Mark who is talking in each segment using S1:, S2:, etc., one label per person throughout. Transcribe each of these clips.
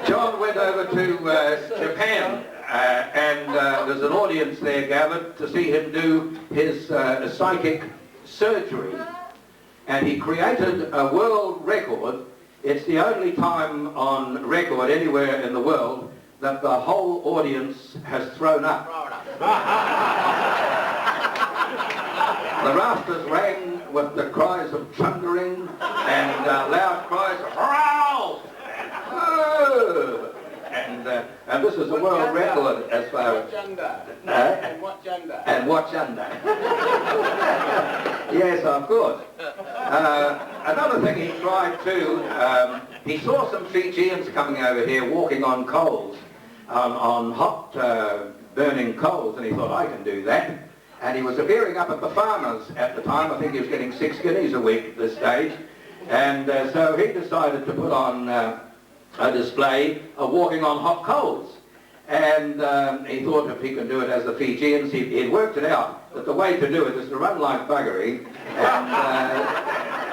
S1: John went over to Japan and there's an audience there gathered to see him do his psychic surgery. And he created a world record. It's the only time on record anywhere in the world that the whole audience has thrown up. The rafters rang with the cries of thundering and loud cries of "Howl!" And this is a world record as far as...
S2: And watch under.
S1: And watch under. Yes, of course. Another thing he tried too, he saw some Fijians coming over here walking on coals, on hot burning coals, and he thought, I can do that. And he was appearing up at the farmers at the time. I think he was getting 6 guineas a week at this stage. And so he decided to put on a display of walking on hot coals. And he thought if he could do it as the Fijians, he'd worked it out that the way to do it is to run like buggery.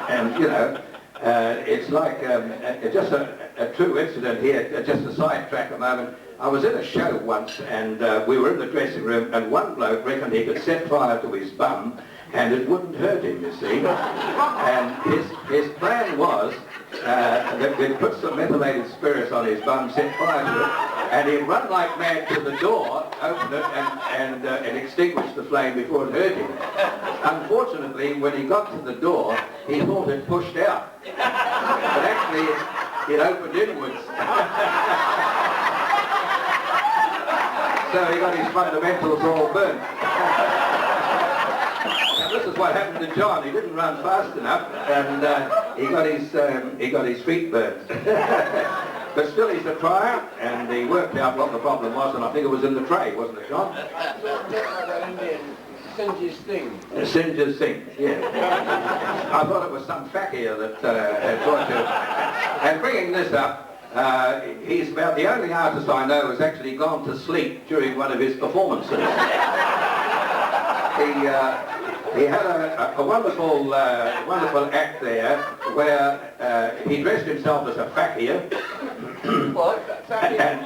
S1: And you know, it's like just a true incident here, just a sidetrack a moment. I was in a show once and we were in the dressing room and one bloke reckoned he could set fire to his bum and it wouldn't hurt him, you see. And his plan was that we'd put some methylated spirits on his bum, set fire to it, and he'd run like mad to the door, open it and extinguish the flame before it hurt him. Unfortunately, when he got to the door, he thought it pushed out. But actually, it opened inwards. So he got his fundamentals all burnt. And this is what happened to John. He didn't run fast enough, and he got his feet burnt. But still, he's a trier, and he worked out what the problem was, and I think it was in the tray, wasn't it, John?
S2: Singe's thing.
S1: Singe's thing, yeah. I thought it was some Fattier that had brought to it. And bringing this up, he's about the only artist I know who's actually gone to sleep during one of his performances. He had a wonderful, wonderful act there where he dressed himself as a Fattier.
S2: What?
S1: Fattier.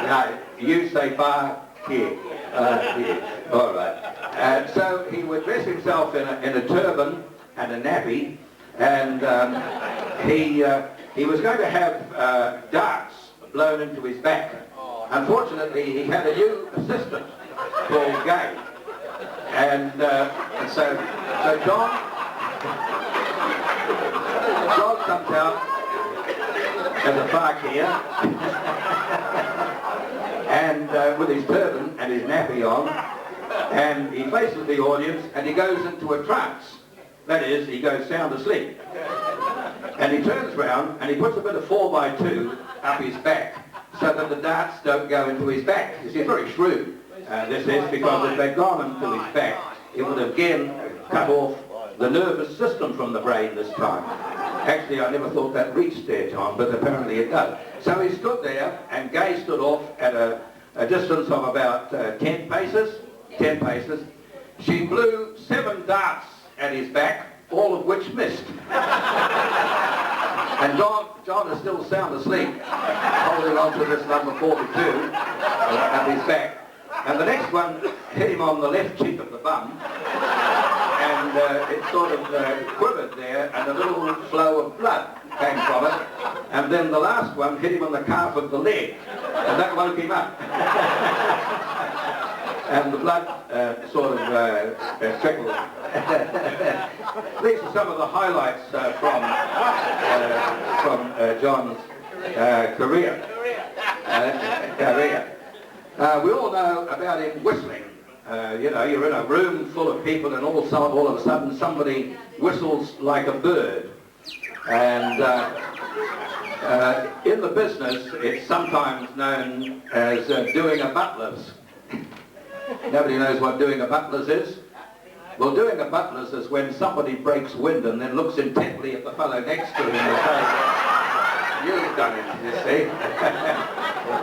S1: No, you say Fattier. All right. So he would dress himself in a turban and a nappy, and he was going to have darts blown into his back. Unfortunately, he had a new assistant called Gay, and so John comes out as a Fattier, and with his turban and his nappy on, and he faces the audience and he goes into a trance. That is, he goes sound asleep. And he turns round and he puts a bit of 4x2 up his back so that the darts don't go into his back. You see, very shrewd this is, because if they'd gone into his back, it would again cut off the nervous system from the brain this time. Actually, I never thought that reached there, John, but apparently it does. So he stood there, and Gay stood off at a distance of about 10 paces. 10 paces. She blew 7 darts at his back, all of which missed. And John is still sound asleep, holding on to this number 42 at his back. And the next one hit him on the left cheek of the bum, and it sort of quivered there, and a little flow of blood came from it. And then the last one hit him on the calf of the leg, and that woke him up. And the blood sort of trickled. These are some of the highlights from John's career. We all know about him whistling. You know, you're in a room full of people and all of a sudden somebody whistles like a bird. And in the business, it's sometimes known as doing a Butlers. Nobody knows what doing a Butlers is? Well, doing a Butlers is when somebody breaks wind and then looks intently at the fellow next to him and says, "You've done it," you see.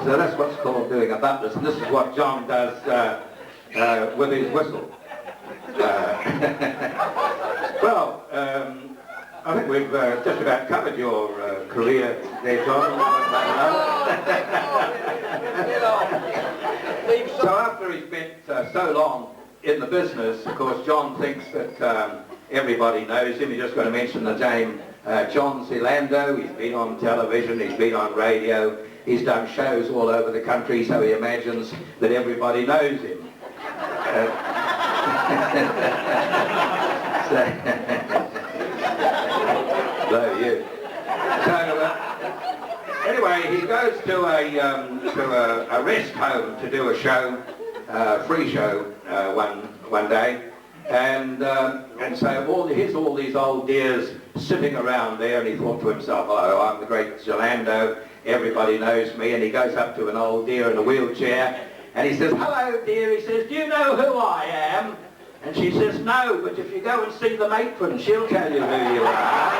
S1: So that's what's called doing a Butlers, and this is what John does with his whistle. Well, I think we've just about covered your career there, John. So after he's spent so long in the business, of course, John thinks that everybody knows him. He's just got to mention the name Jon Zealando. He's been on television, he's been on radio, he's done shows all over the country, so he imagines that everybody knows him. Hello, you. So, anyway, he goes to a rest home to do a show, free show, one day, and so here's all these old dears sitting around there, and he thought to himself, oh, I'm the great Zealando, everybody knows me, and he goes up to an old dear in a wheelchair, and he says, hello dear, he says, do you know who I am? And she says, no, but if you go and see the matron, she'll tell you who you are.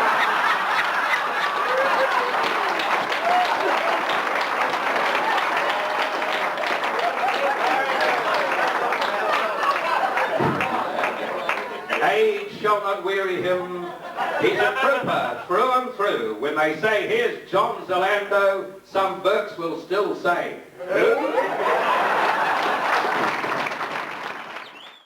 S1: Age shall not weary him. He's a trooper through and through. When they say, here's Jon Zealando, some Burks will still say, who?